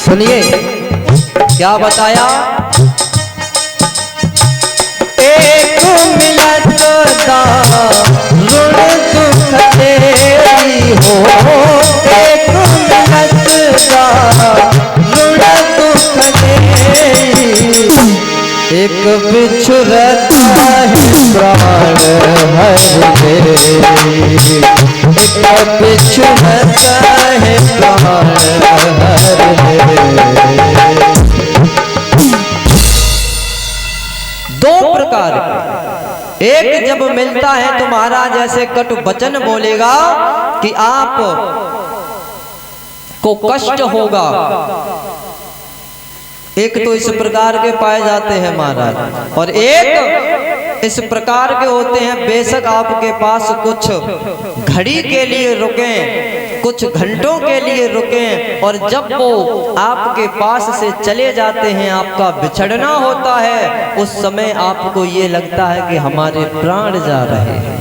सुनिए क्या बताया। एक मिलत दा ऋण दुख तेरी हो, एक मिलत दा ऋण दुख तेरी, एक बिछुरता है प्राण हर तेरी, एक बिछुरता है प्राण हर तेरी। दो प्रकार, एक जब मिलता है तो महाराज ऐसे कटु वचन बोलेगा कि आप को कष्ट होगा। एक तो इस प्रकार के पाए जाते हैं महाराज, और एक इस प्रकार के होते हैं बेशक आपके पास कुछ घड़ी के लिए रुकें, कुछ घंटों के लिए रुकें, और जब वो आपके पास से चले जाते हैं, आपका बिछड़ना होता है, उस समय आपको ये लगता है कि हमारे प्राण जा रहे हैं।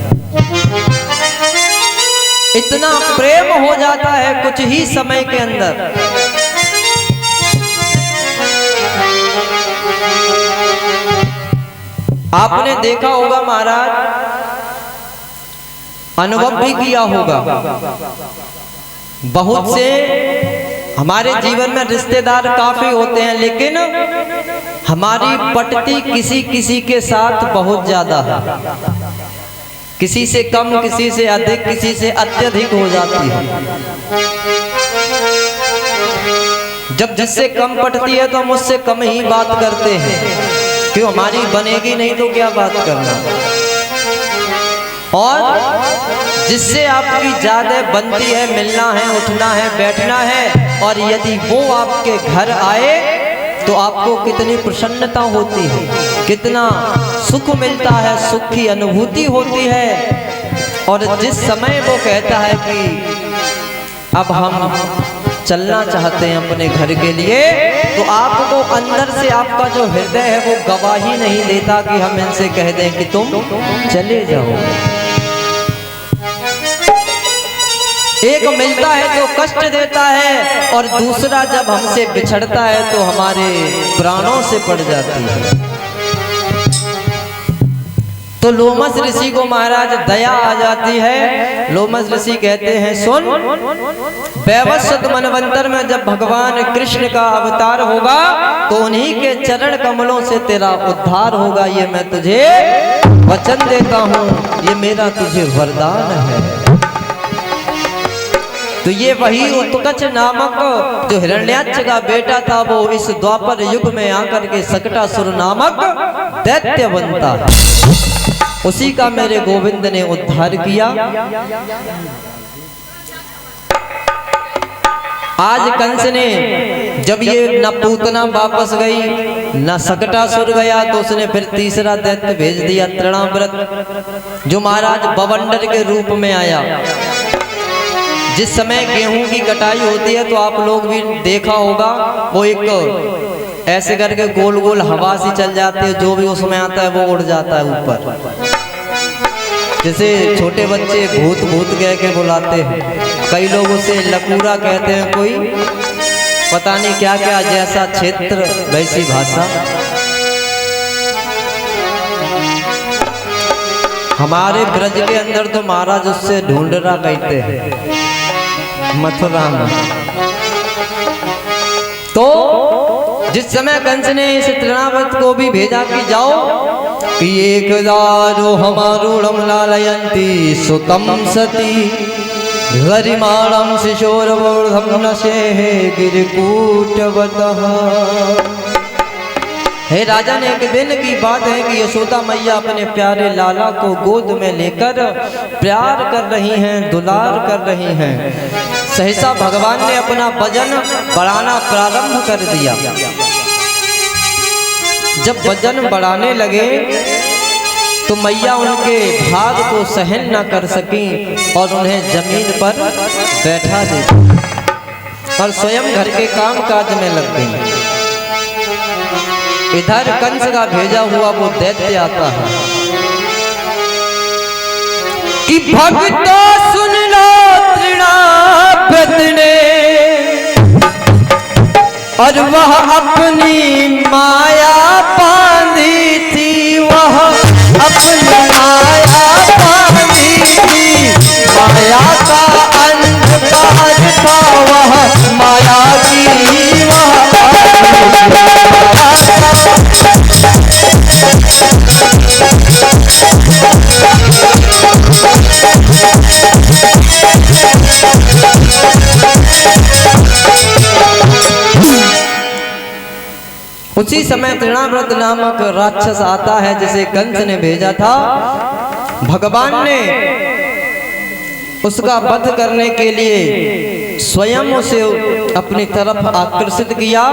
इतना प्रेम हो जाता है कुछ ही समय के अंदर। आपने देखा होगा महाराज, अनुभव भी किया होगा, बहुत से हमारे जीवन में रिश्तेदार काफी होते हैं, लेकिन हमारी पटती किसी किसी के साथ बहुत ज्यादा है, किसी से कम, किसी से अधिक, किसी से अत्यधिक हो जाती है। जब जिससे कम पटती है तो हम उससे कम ही बात करते हैं, क्यों, हमारी बनेगी नहीं तो क्या बात करना। और जिससे आपकी ज्यादा बनती है, मिलना है, उठना है, बैठना है, और यदि वो आपके घर आए तो आपको कितनी प्रसन्नता होती है, कितना सुख मिलता है, सुख की अनुभूति होती है। और जिस समय वो कहता है कि अब हम चलना चाहते हैं अपने घर के लिए, तो आपको अंदर से आपका जो हृदय है वो गवाही नहीं देता कि हम इनसे कह दें कि तुम चले जाओ। एक मिलता है तो कष्ट देता है, और दूसरा जब हमसे बिछड़ता है तो हमारे प्राणों से पड़ जाती है। तो लोमस ऋषि को महाराज दया आ जाती है। लोमस ऋषि कहते हैं, सुन, वैवस्वत मनवंतर में जब भगवान कृष्ण का अवतार होगा तो उन्हीं के चरण कमलों से तेरा उद्धार होगा, ये मैं तुझे वचन देता हूँ, ये मेरा तुझे वरदान है। तो ये वही उत्कच नामक जो हिरण्याक्ष का बेटा था, वो इस द्वापर युग में आकर के सकटासुर नामक दैत्य बनता है, उसी का मेरे गोविंद ने उद्धार किया। आज कंस ने जब ये न पूतना वापस गई न सकटासुर गया, तो उसने फिर तीसरा दैत्य भेज दिया, तृणाव्रत, जो महाराज बवंडर के रूप में आया। जिस समय गेहूं की कटाई होती है तो आप लोग भी देखा होगा, वो एक ऐसे करके गोल गोल हवा सी चल जाती है, जो भी उसमें आता है वो उड़ जाता है ऊपर। जैसे छोटे बच्चे भूत भूत कह के बुलाते हैं, कई लोग उसे लकूरा कहते हैं, कोई पता नहीं क्या क्या, जैसा क्षेत्र वैसी भाषा। हमारे ब्रज के अंदर तो महाराज उससे ढूंढना कहते हैं, मथुरा में। तो जिस समय कंस ने इस तृणाव्रत को भी भेजा कि जाओ कि एक दारो हमारूढ़ लालयंती सुतम सती गरिमाणं शिशोरवोर्धं नशेहे गिरिकूटवतः। हे राजन, एक दिन की बात है कि यशोदा मैया अपने प्यारे लाला को गोद में लेकर प्यार कर रही हैं, दुलार कर रही हैं। सहसा भगवान ने अपना वजन बढ़ाना प्रारंभ कर दिया। जब वजन बढ़ाने लगे तो मैया उनके भाग को सहन न कर सकी और उन्हें जमीन पर बैठा दी और स्वयं घर के काम काज में लग गई। इधर कंस का भेजा हुआ वो दैत्य आता है कि भक्तो सुन लो तृणाव्रत ने, और वह अपनी माया बांधी थी, वह अपनी माया बांधी थी, माया का अंधकार था वह माया की वह उसी समय तृणाव्रत नामक राक्षस आता है जिसे कंस ने भेजा था। भगवान ने उसका वध करने के लिए स्वयं उसे अपनी तरफ आकर्षित किया।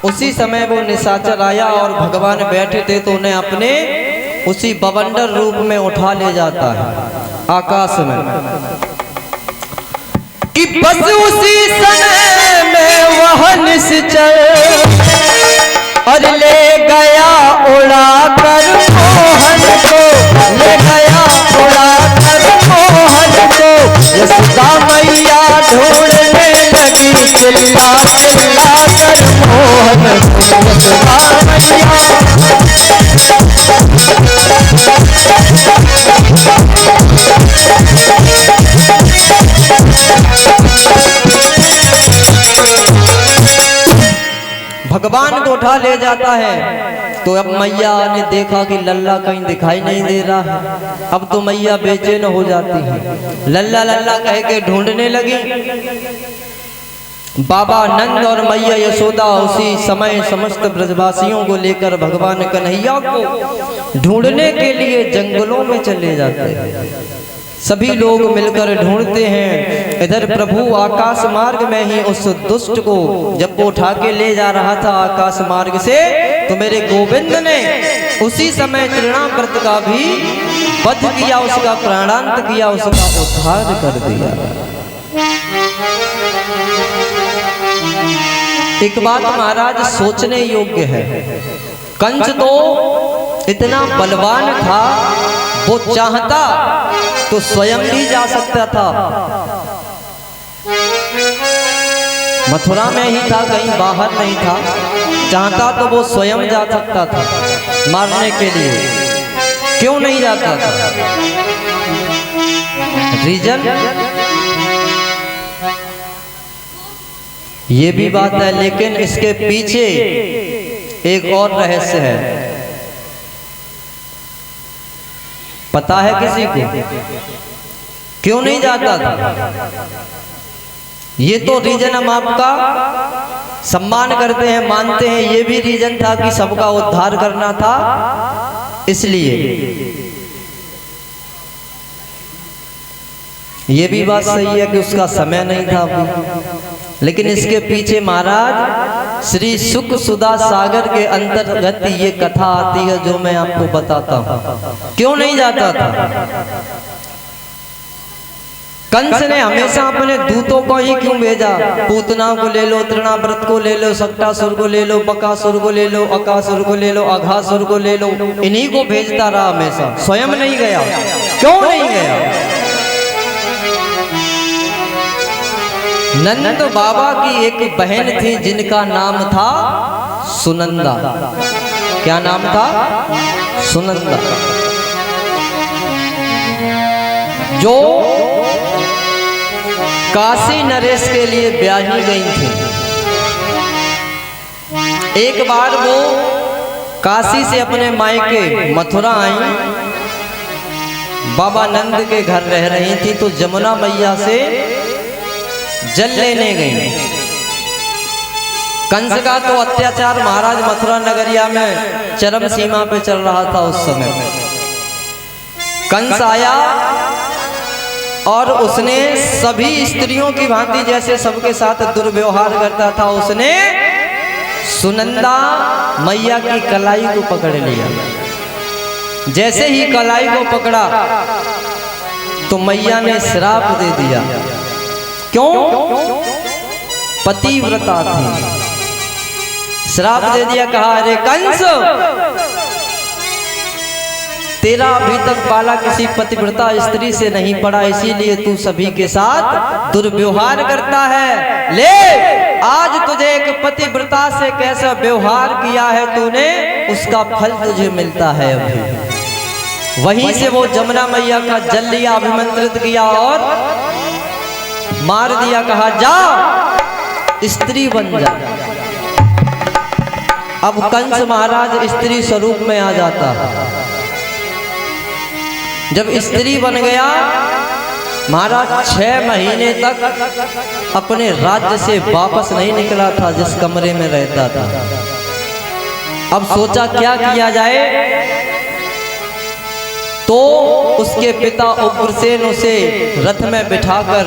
उसी समय वो निशाचर आया और भगवान बैठे थे तो उन्हें अपने उसी बवंडर रूप में उठा ले जाता है आकाश में कि बस उसी समय में वह निश्चय और ले गया उड़ा कर मोहन को, ले गया उड़ा कर मोहन को। यशोदा मैया ढूंढने लगी चिल्ला चिल्ला कर मोहन को, यशोदा मैया। भगवान को उठा ले जाता है तो अब मैया ने देखा कि लल्ला कहीं दिखाई नहीं दे रहा है। अब तो मैया बेचैन हो जाती है, लल्ला लल्ला कह के ढूंढने लगी। बाबा नंद और मैया यशोदा उसी समय समस्त ब्रजवासियों को लेकर भगवान कन्हैया को ढूंढने के लिए जंगलों में चले जाते हैं। सभी लोग मिलकर ढूंढते हैं। इधर प्रभु आकाश मार्ग में ही उस दुष्ट को जब वो उठा के ले जा रहा था आकाश मार्ग से, तो मेरे गोविंद ने उसी समय तृणाव्रत का भी वध किया, उसका प्राणांत किया, उसका उद्धार कर दिया। एक बात महाराज सोचने योग्य है, कंस तो इतना बलवान था, वो चाहता तो स्वयं भी जा सकता था। मथुरा में ही था, कहीं बाहर नहीं था। चाहता तो वो स्वयं जा सकता था मारने के लिए, क्यों नहीं जाता था? रीजन ये भी बात है, लेकिन इसके पीछे एक और रहस्य है। पता है किसी को क्यों नहीं जाता था? ये तो रीजन हम आपका सम्मान करते हैं, मानते हैं, ये भी रीजन था कि सबका उद्धार करना था, इसलिए। ये भी बात सही है कि उसका समय नहीं था अभी, लेकिन इसके पीछे महाराज श्री सुख सुधा सागर के अंतर्गत ये कथा आती है जो मैं आपको बताता हूँ। क्यों नहीं जाता था? कंस ने हमेशा अपने दूतों को ही क्यों भेजा? पूतना को ले लो, तृणाव्रत को ले लो, सक्टासुर को ले लो, बकासुर को ले लो, अकासुर को ले लो, अघासुर को ले लो, इन्हीं को भेजता रहा हमेशा, स्वयं नहीं गया। क्यों नहीं गया? नंद बाबा की एक बहन थी जिनका नाम था सुनंदा। क्या नाम था? सुनंदा, जो काशी नरेश के लिए ब्याही गई थी। एक बार वो काशी से अपने मायके मथुरा आई, बाबा नंद के घर रह रही थी, तो जमुना मैया से जल लेने गई। कंस का तो अत्याचार महाराज मथुरा नगरिया में चरम सीमा पे चल रहा था उस समय। कंस आया और उसने सभी स्त्रियों की भांति जैसे सबके साथ दुर्व्यवहार करता था, उसने सुनंदा मैया की कलाई को पकड़ लिया। जैसे ही कलाई को पकड़ा तो मैया ने श्राप दे दिया। क्यों? पतिव्रता थी, श्राप दे दिया। कहा, अरे कंस, तेरा अभी तक बाला किसी पतिव्रता स्त्री से नहीं पड़ा, इसीलिए तू सभी के साथ दुर्व्यवहार करता है। ले, आज तुझे एक पतिव्रता से कैसा व्यवहार किया है तूने, उसका फल तुझे मिलता है अभी। वहीं से वो जमुना मैया का जल लिया, अभिमंत्रित किया और मार दिया। कहा, जा स्त्री बन जा। अब कंस महाराज स्त्री स्वरूप में आ जाता। जब स्त्री बन गया, महाराज 6 महीने तक अपने राज्य से वापस नहीं निकला था, जिस कमरे में रहता था। अब सोचा क्या किया जाए, तो उसके पिता उग्रसेन उसे रथ में बिठाकर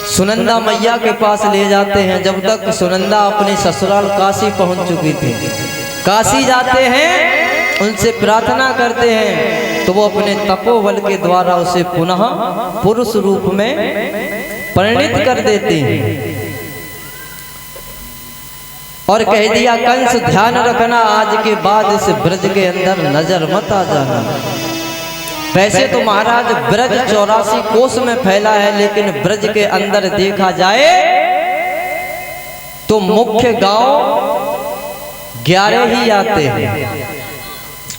सुनंदा मैया के पास ले जाते हैं। जब तक सुनंदा अपने ससुराल काशी पहुंच चुकी थी। काशी जाते हैं, उनसे प्रार्थना करते हैं, तो वो अपने तपोबल के द्वारा उसे पुनः पुरुष रूप में परिणित कर देते हैं। और कह दिया, कंस ध्यान रखना, आज के बाद इस ब्रज के अंदर नजर मत आ जाना। वैसे तो महाराज ब्रज 84 कोस में फैला है, लेकिन ब्रज के अंदर देखा जाए तो मुख्य गांव 11 ही आते हैं।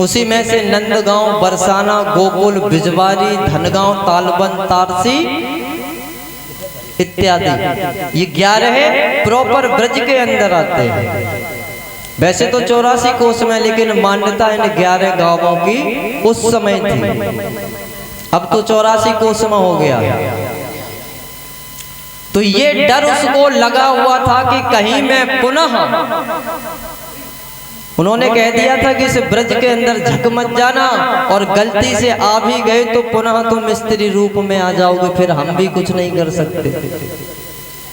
उसी में से नंदगांव, बरसाना, गोकुल, बिजवारी, धनगांव, तालबन, तारसी इत्यादि, ये 11 प्रॉपर ब्रज के अंदर आते हैं। वैसे तो 84 कोस में, लेकिन मान्यता इन 11 गांवों की उस समय थी। अब तो 84 कोस में हो गया। तो ये डर उसको लगा हुआ था कि कहीं मैं पुनः, उन्होंने कह दिया था कि इस ब्रज के अंदर झक मत जाना, और गलती से आ भी गए तो पुनः तुम स्त्री रूप में आ जाओगे, फिर हम भी कुछ नहीं कर सकते।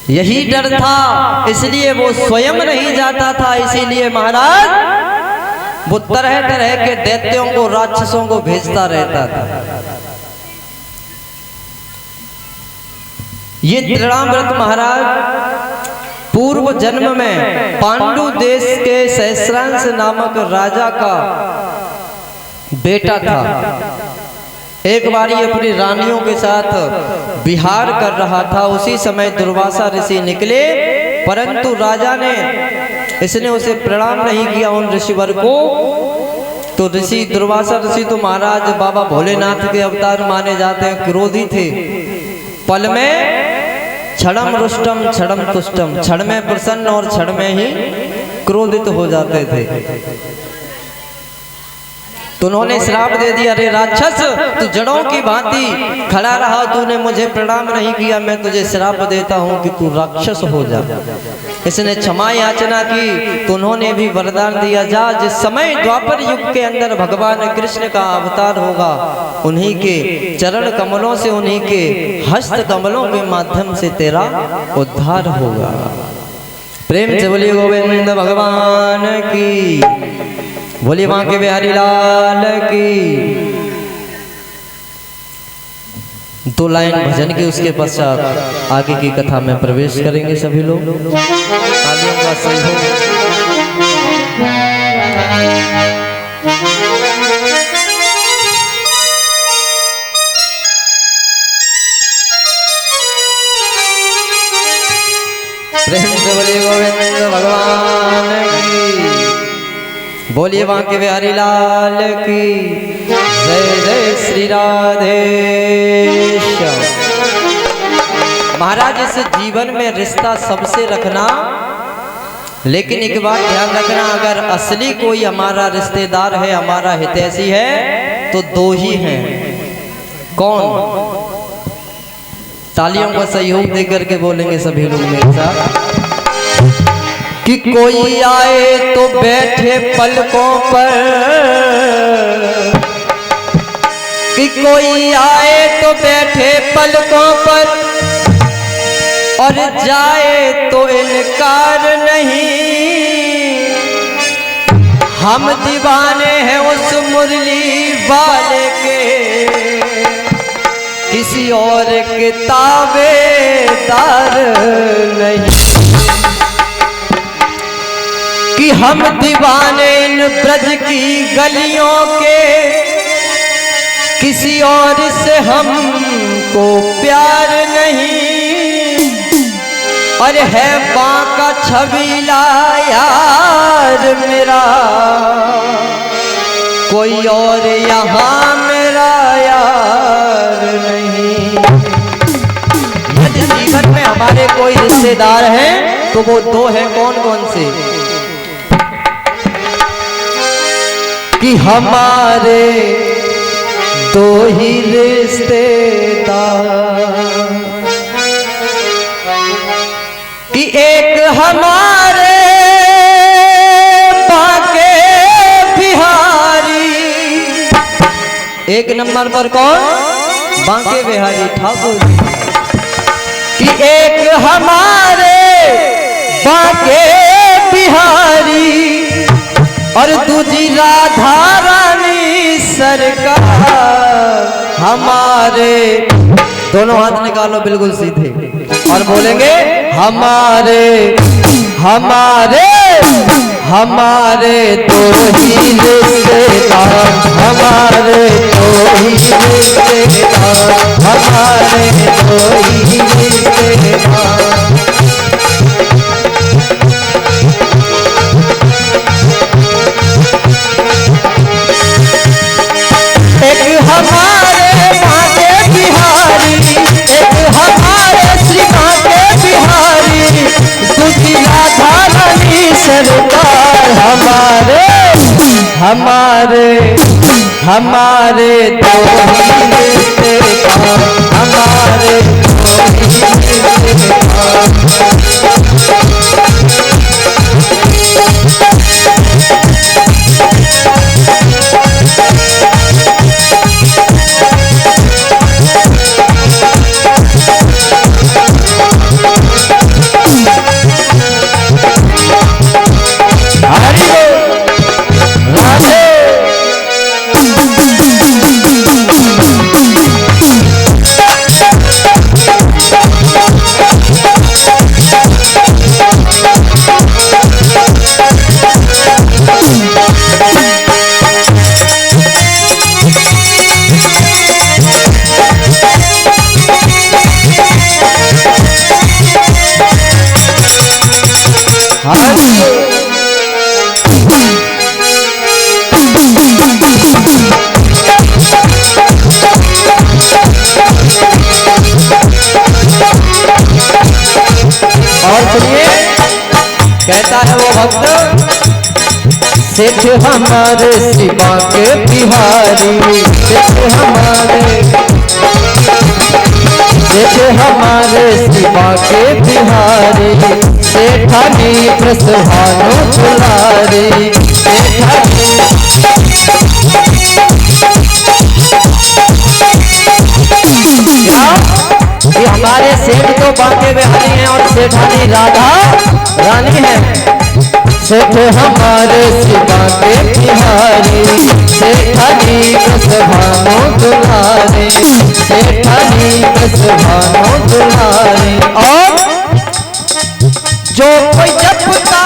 यही डर था, इसलिए वो स्वयं नहीं जाता था। इसीलिए महाराज वो तरह तरह के दैत्यों को, राक्षसों को भेजता रहता था। ये तृणाव्रत महाराज पूर्व जन्म में पांडु देश के सहस्रांश नामक राजा का बेटा था। एक बार ये अपनी रानियों के साथ विहार कर रहा था। उसी समय दुर्वासा ऋषि निकले, परंतु राजा ने, इसने उसे प्रणाम नहीं किया उन ऋषिवर को। तो ऋषि, दुर्वासा ऋषि तो महाराज बाबा भोलेनाथ के अवतार माने जाते हैं, क्रोधी थे। पल में क्षणम रुष्टम क्षणम तुष्टम, क्षण में प्रसन्न और क्षण में ही क्रोधित हो जाते थे। तो उन्होंने श्राप दे दिया, अरे राक्षस, तू जड़ों की भांति खड़ा रहा, तूने मुझे प्रणाम नहीं किया, मैं तुझे श्राप देता हूं कि तू राक्षस हो जा। इसने क्षमा याचना की, तो उन्होंने भी वरदान दिया, जा, जिस समय द्वापर युग के अंदर भगवान कृष्ण का अवतार होगा, उन्हीं के चरण कमलों से, उन्हीं के हस्त कमलों के माध्यम से तेरा उद्धार होगा। प्रेम से बोलिए गोविंद भगवान की, बोलिए बांके बिहारी लाल की। 2 लाइन भजन की, उसके पश्चात आगे की कथा में प्रवेश करेंगे सभी लोग। तालियों का सहयोग। प्रेम से बोलिए गोविंद भगवान की, बोलिए बांके बिहारी लाल की। जय जय श्री राधे। महाराज, इस जीवन में रिश्ता सबसे रखना, लेकिन एक बात ध्यान रखना, अगर असली कोई हमारा रिश्तेदार है, हमारा हितैषी है, तो 2 ही हैं। कौन? तालियों का सहयोग देकर के बोलेंगे सभी लोग मेरे साथ कि कोई आए तो बैठे पलकों पर, कि कोई आए तो बैठे पलकों पर, और जाए तो इनकार नहीं, हम दीवाने हैं उस मुरली वाले के, किसी और के ताबेदार नहीं। कि हम दीवाने इन ब्रज की गलियों के, किसी और से हमको प्यार नहीं। और है बांका छबीला यार मेरा, कोई और यहाँ मेरा यार नहीं। यदि जीवन में हमारे कोई रिश्तेदार हैं तो वो दो हैं, कौन कौन से? कि हमारे दो ही रिश्तेदार, कि एक हमारे बांके बिहारी, एक नंबर पर कौन? बांके बिहारी ठाकुर। कि एक हमारे बांके बिहारी और दूजी राधा रानी सरकार। हमारे दोनों हाथ निकालो बिल्कुल सीधे और बोलेंगे हमारे हमारे हमारे दो ही रिश्तेदार, हमारे दो ही रिश्तेदार, हमारे दो ही रिश्तेदार। एक हमारे बांके बिहारी, एक हमारे श्री बांके बिहारी, दूसरी राधा रानी सरकार। हमारे हमारे हमारे दो ही रिश्तेदार, हमारे दो ही रिश्तेदार। और सुनिए, कहता है वो भक्त, सेठ हमारे शिवा के बिहारी, सेठ हमारे शिवा के बिहारी, सेठानी प्रसभानु दुलारी, कि हमारे सेठ तो बांके बिहारी हैं और सेठानी राधा रानी है। सेठ हमारे शिवा के बिहारी, सेठानी प्रसभानु दुलारी, सेठानी प्रसभानु दुलारी। और जो कोई जपता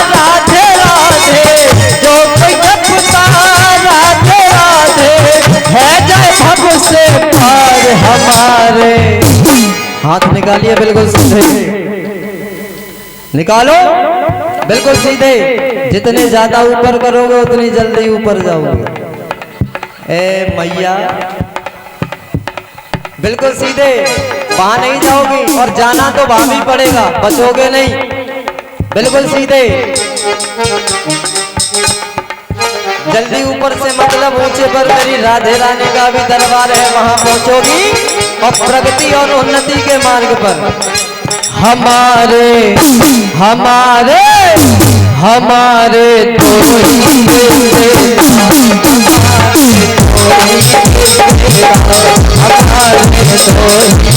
राधे राधे, जो कोई जपता राधे राधे, है जाए भव से पार। हमारे हाथ निकालिए बिल्कुल सीधे, निकालो बिल्कुल सीधे। जितने ज्यादा ऊपर करोगे उतनी जल्दी ऊपर जाओगे। ए मैया बिल्कुल सीधे, वहां नहीं जाओगी और जाना तो वहां भी पड़ेगा, बचोगे नहीं। बिल्कुल सीधे, जल्दी ऊपर से मतलब ऊंचे पर मेरी राधे रानी का भी दरबार है, वहां पहुंचोगी और प्रगति और उन्नति के मार्ग पर। हमारे हमारे हमारे दो ही हमारे दो ही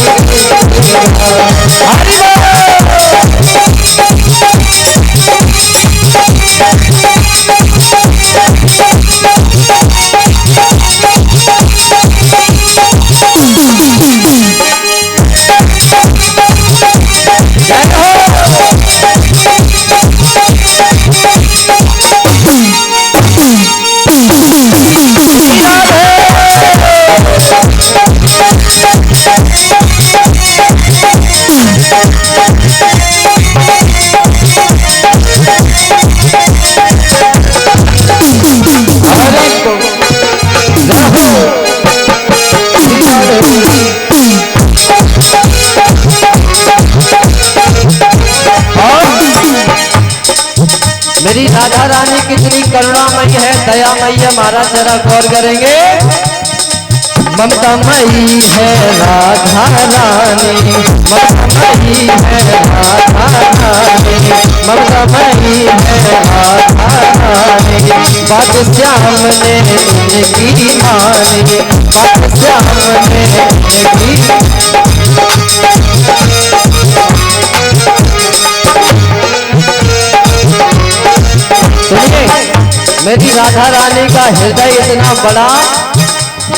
मेरी राधा रानी कितनी करुणामयी है, दयामयी है, महाराज जरा गौर करेंगे। ममतामयी है राधा रानी, ममतामयी है राधा रानी, ममतामयी है राधा रानी। बात श्याम ने उनकी मानी, बात श्याम ने उनकी। सुनिए, मेरी राधा रानी का हृदय इतना बड़ा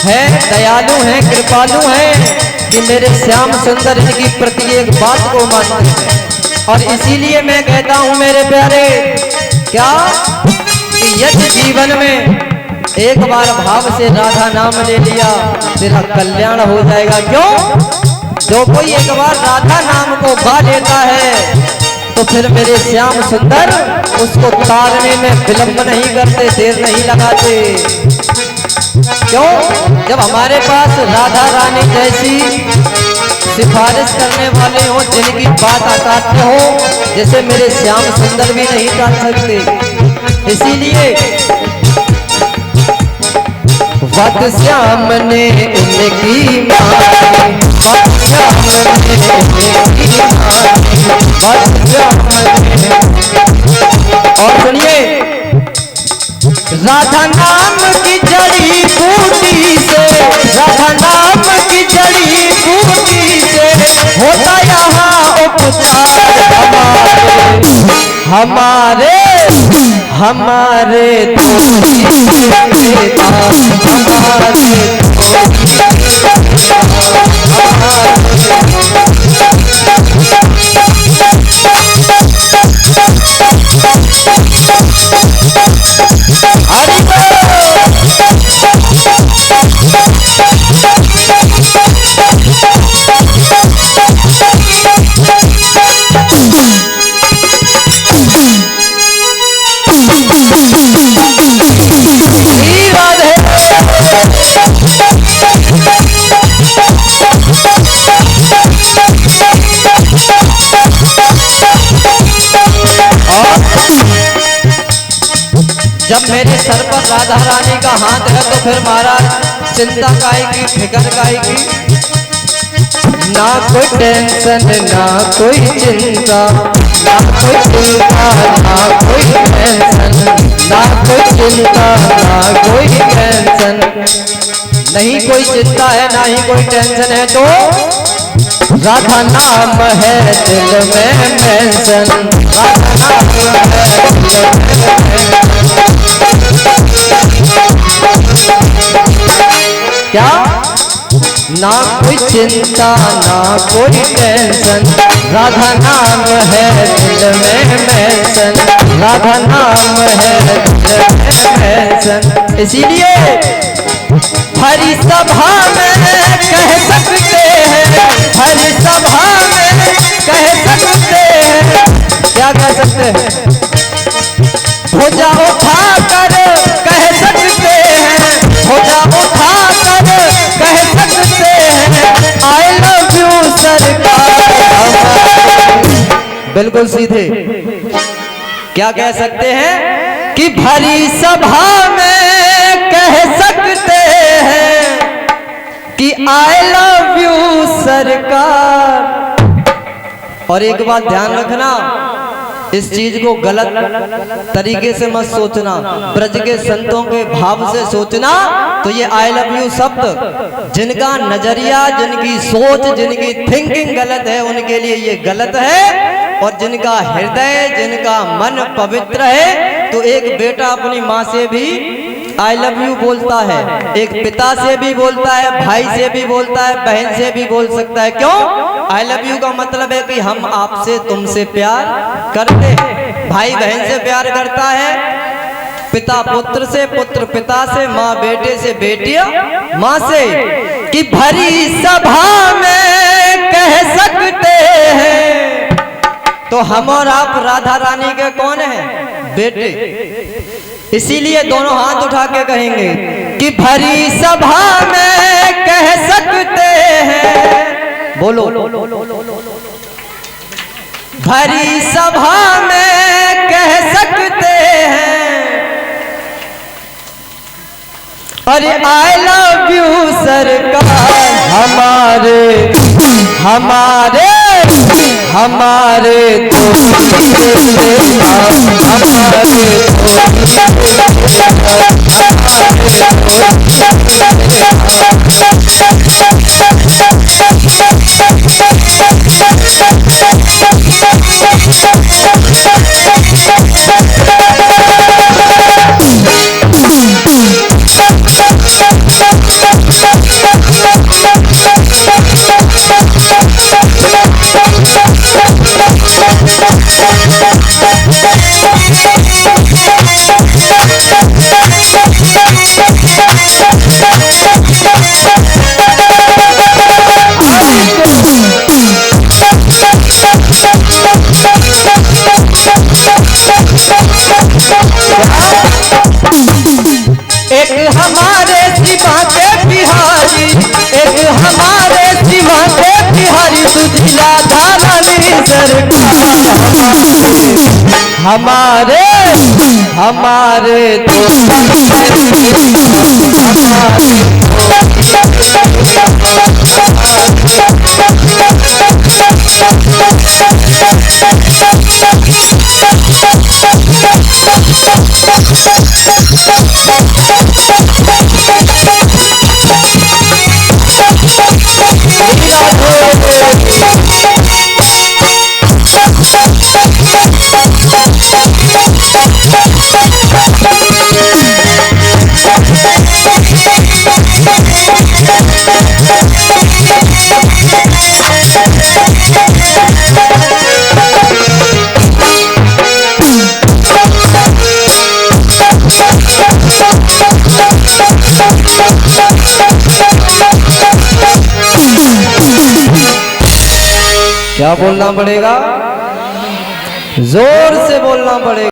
है, दयालु है, कृपालु है कि मेरे श्याम सुंदर इनकी प्रत्येक बात को मानते हैं। और इसीलिए मैं कहता हूं मेरे प्यारे, क्या कि यदि जीवन में एक बार भाव से राधा नाम ले लिया तेरा कल्याण हो जाएगा। क्यों? जो कोई एक बार राधा नाम को गा लेता है तो फिर मेरे श्याम सुंदर उसको तारने में विलंब नहीं करते, देर नहीं लगाते। क्यों? जब हमारे पास राधा रानी जैसी सिफारिश करने वाले हो, जिनकी बात काटते हो, जैसे मेरे श्याम सुंदर भी नहीं काट सकते। इसीलिए वत श्याम ने उनकी मानी, वत श्याम ने उनकी मानी, वत श्याम ने। और सुनिए, राधा नाम की जड़ी बूटी से, राधा नाम की जड़ी बूटी से होता यहाँ उपचार हमारे हमारे जब मेरे सर पर राधा रानी का हाथ है तो फिर महाराज चिंता काहे की, फिक्र काहे की? ना कोई टेंशन, ना कोई चिंता, ना कोई चिंता, ना कोई टेंशन, ना कोई चिंता, ना कोई टेंशन। नहीं कोई चिंता है, ना ही कोई टेंशन है, तो राधा नाम है दिल में मेंशन, राधा नाम है दिल में। क्या? ना कोई चिंता, ना कोई टेंशन, राधा नाम है दिल में मेंशन, राधा नाम है दिल में मेंशन। इसीलिए हरि सभा में कह सकते हैं, हरि सभा में कह सकते हैं, क्या कह सकते हैं? भुजा उठा कर कह सकते हैं, भुजा उठा कर कह सकते हैं, आई लव यू सरकार। बिल्कुल सीधे क्या कह सकते हैं कि भरी सभा में कह सकते हैं कि आई लव यू सरकार। और एक बात ध्यान रखना, इस चीज को गलत तरीके से मत सोचना, ब्रज के संतों के भाव से सोचना। तो ये आई लव यू शब्द जिनका नजरिया, जिनकी सोच, जिनकी थिंकिंग गलत है उनके लिए ये गलत है। और जिनका हृदय, जिनका मन पवित्र है, तो एक बेटा अपनी माँ से भी आई लव यू बोलता है, एक पिता से भी बोलता है, भाई से भी बोलता है, बहन से भी बोल सकता है। क्यों? आई लव यू का मतलब है कि हम आपसे, तुमसे प्यार करते हैं। भाई बहन से प्यार करता है, पिता पुत्र से, पुत्र पिता से, माँ बेटे से, बेटियां माँ से। कि भरी सभा में कह सकते हैं, तो हम और आप राधा रानी के कौन हैं? बेटे। इसीलिए दोनों हाथ उठा के कहेंगे कि भरी सभा में कह सकते हैं, बोलो, भरी सभा में कह सकते आई लव यू सरकार। हमारे हमारे हमारे एक हमारे शिवा के बिहारी, एक हमारे शिवा के बिहारी, सुजिला धारानी सरकार। हमारे हमारे क्या बोलना पड़ेगा? जोर से बोलना पड़ेगा।